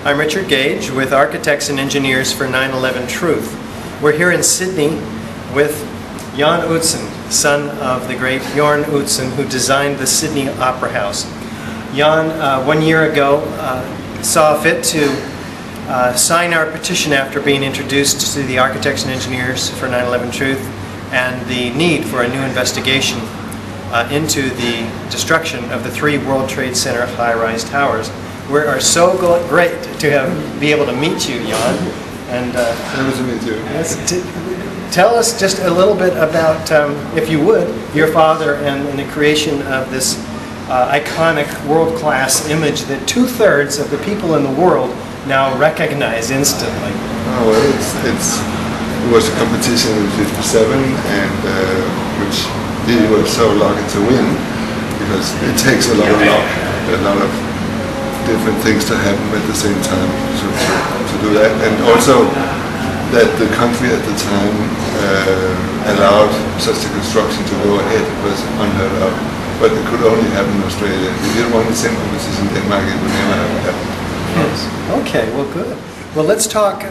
I'm Richard Gage with Architects and Engineers for 9/11 Truth. We're here in Sydney with Jan Utzon, son of the great Jorn Utzon, who designed the Sydney Opera House. Jan, 1 year ago, saw fit to sign our petition after being introduced to the Architects and Engineers for 9/11 Truth and the need for a new investigation into the destruction of the 3 World Trade Center high-rise towers. We are so great to be able to meet you, Jan. And nice to meet you. Yes, tell us just a little bit about, if you would, your father and the creation of this iconic world-class image that 2/3 of the people in the world now recognize instantly. Oh, well, it was a competition in '57, and which he was so lucky to win, because it takes a lot of luck, a lot of different things to happen at the same time to do that, and also that the country at the time allowed such a construction to go ahead was unheard of. But it could only happen in Australia. If you want the same competition in Denmark, it would never have happened. Yes. Okay. Well, good. Well, let's talk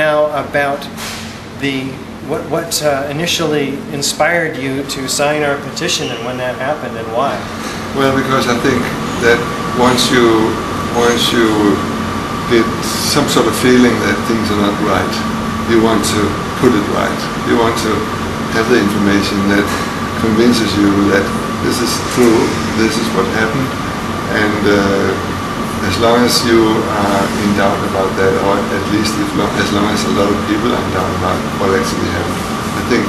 now about what initially inspired you to sign our petition and when that happened and why. Well, because I think that once you get some sort of feeling that things are not right, you want to put it right. You want to have the information that convinces you that this is true, this is what happened, and as long as you are in doubt about that, or at least as long as a lot of people are in doubt about what actually happened, I think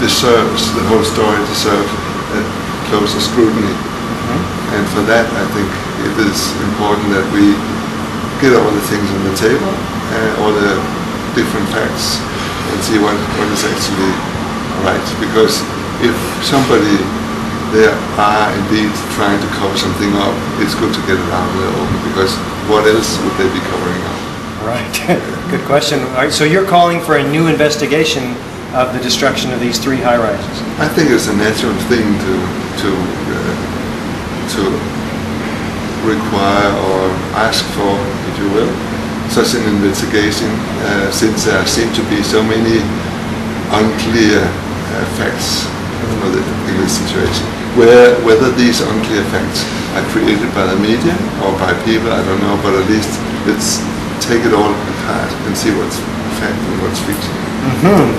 the whole story deserves a closer scrutiny. And for that, I think it is important that we get all the things on the table, all the different facts, and see what is actually right. Because if somebody there are indeed trying to cover something up, it's good to get it out of the open, because what else would they be covering up? Right. Good question. All right, so you're calling for a new investigation of the destruction of these 3 high-rises? I think it's a natural thing to require or ask for, if you will, such an investigation, since there seem to be so many unclear facts in this situation. Whether these unclear facts are created by the media or by people, I don't know, but at least let's take it all apart and see what's fact and what's fiction.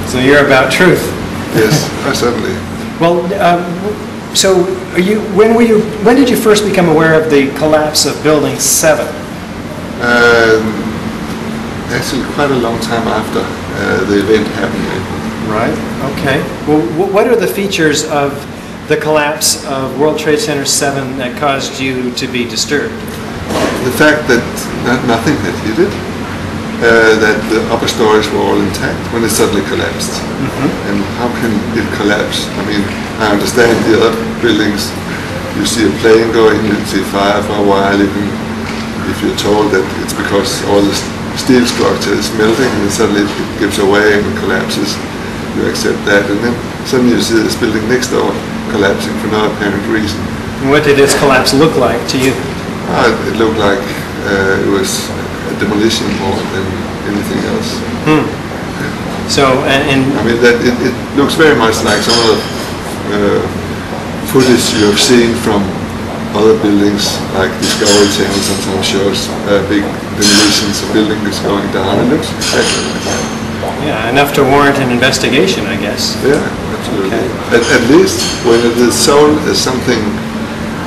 So you're about truth. Yes, certainly. Well, so when did you first become aware of the collapse of Building 7? Actually, quite a long time after the event happened. Right. Okay. Well, what are the features of the collapse of World Trade Center 7 that caused you to be disturbed? The fact that nothing had hit it, that the upper stories were all intact when it suddenly collapsed. And how can it collapse? I mean, I understand the other buildings, you see a plane going, you see fire for a while, even if you're told that it's because all the steel structure is melting and suddenly it gives away and collapses, you accept that, and then suddenly you see this building next door collapsing for no apparent reason. And what did this collapse look like to you? It looked like it was a demolition more than anything else. So, and I mean, that it looks very much like some of the footage you have seen from other buildings, like Discovery Channel sometimes shows big demolitions of buildings going down. It looks exactly like that. Yeah, enough to warrant an investigation, I guess. Yeah, absolutely. Okay. At least when it is sold as something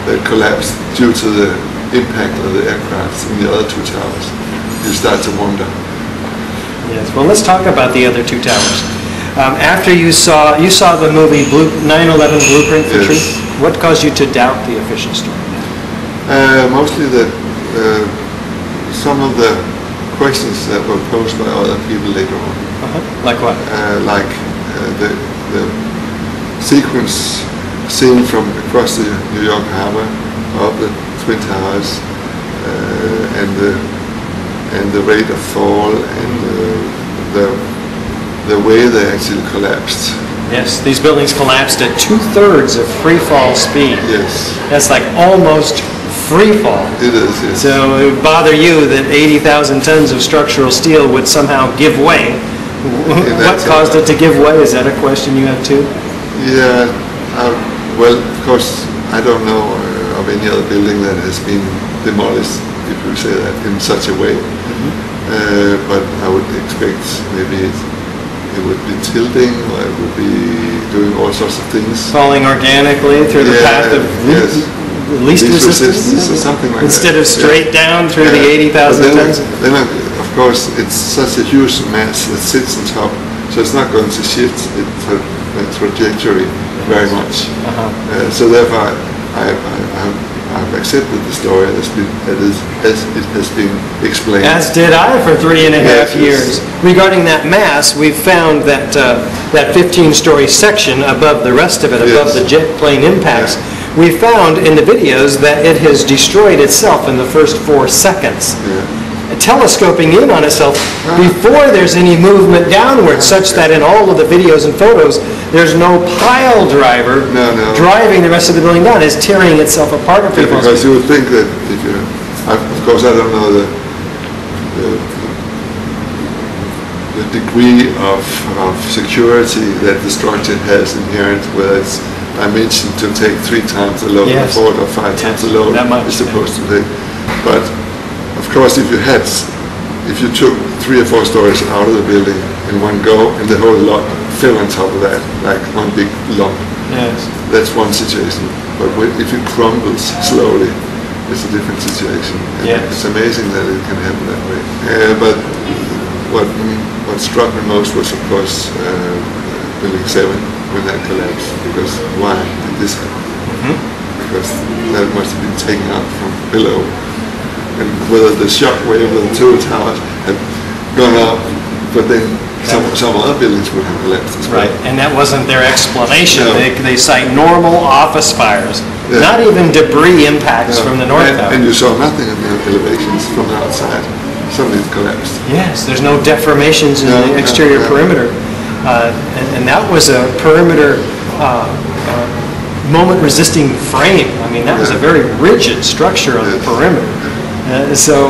that collapsed due to the impact of the aircraft in the other 2 towers, you start to wonder. Yes. Well, let's talk about the other 2 towers. After you saw the movie 9/11 Blueprint for Truth, what caused you to doubt the official story? Mostly that some of the questions that were posed by other people later on. Like what? The sequence seen from across the New York Harbor of the Twin Towers, and the rate of fall, and the way they actually collapsed. Yes, these buildings collapsed at 2/3 of free fall speed. Yes. That's like almost free fall. It is, yes. So it would bother you that 80,000 tons of structural steel would somehow give way. What caused it to give way? Is that a question you have too? Yeah, well, of course, I don't know of any other building that has been demolished, if we say that, in such a way. But I would expect maybe it would be tilting, or it would be doing all sorts of things. Falling organically through the path of least resistance or something like instead that. of straight down through the 80,000 tons? Then, of course, it's such a huge mass that sits on top, so it's not going to shift its trajectory very much. So therefore, I've accepted the story as it has been explained. As did I for 3.5 years. Regarding that mass, we've found that that 15-story section above the rest of it, above the jet plane impacts, we found in the videos that it has destroyed itself in the first 4 seconds. Telescoping in on itself before there's any movement downward, such that in all of the videos and photos, there's no pile driver driving the rest of the building down. It's tearing itself apart. Because you would think that if you, of course, I don't know the degree of security that the structure has inherent, whether it's dimensioned to take 3 times the load, or 4 or 5 times the load it's supposed to take. But of course, if you took 3 or 4 stories out of the building in one go, and the whole lot fell on top of that, like one big lump, that's one situation. But if it crumbles slowly, it's a different situation. And it's amazing that it can happen that way. But what struck me most was, of course, Building 7 when that collapsed. Because why did this happen? Because that must have been taken out from below. And whether the shock wave of the 2 towers had gone up, but then some other buildings would have collapsed as well. Right, and that wasn't their explanation. They cite normal office fires, not even debris impacts from the north tower. And you saw nothing in the elevations from the outside. Something collapsed. Yes, there's no deformations in the exterior perimeter. And that was a perimeter moment-resisting frame. I mean, that was a very rigid structure on the perimeter. So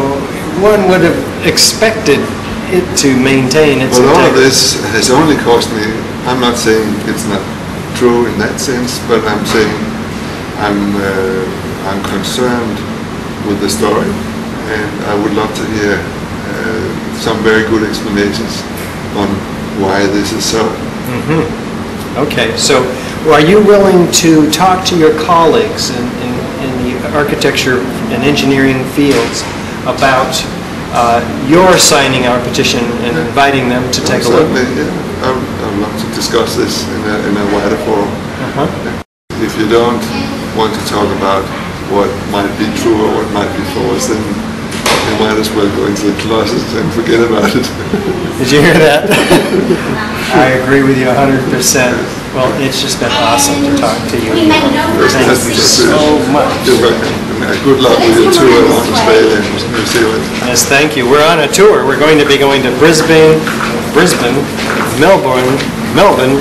one would have expected it to maintain its integrity. All of this has only cost me, I'm not saying it's not true in that sense, but I'm saying I'm concerned with the story, and I would love to hear some very good explanations on why this is so. Okay, so are you willing to talk to your colleagues in the architecture and engineering fields about your signing our petition and inviting them to take a look? Certainly, I would love to discuss this in a wider forum. If you don't want to talk about what might be true or what might be false, then you might as well go into the closet and forget about it. Did you hear that? I agree with you 100%. Well, it's just been awesome to talk to you. Thank you so much. You're welcome. Good luck with your tour on Australia and New Zealand. Yes, thank you. We're on a tour. We're going to be going to Brisbane, Melbourne,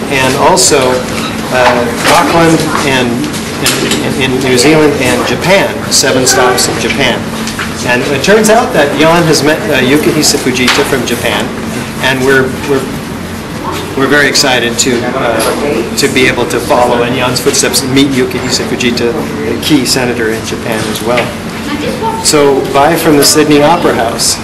and also Auckland and in New Zealand and Japan. 7 stops in Japan. And it turns out that Jan has met Yukihisa Fujita from Japan, and we're very excited to be able to follow in Jan's footsteps and meet Yukihisa Fujita, the key senator in Japan as well. So bye from the Sydney Opera House.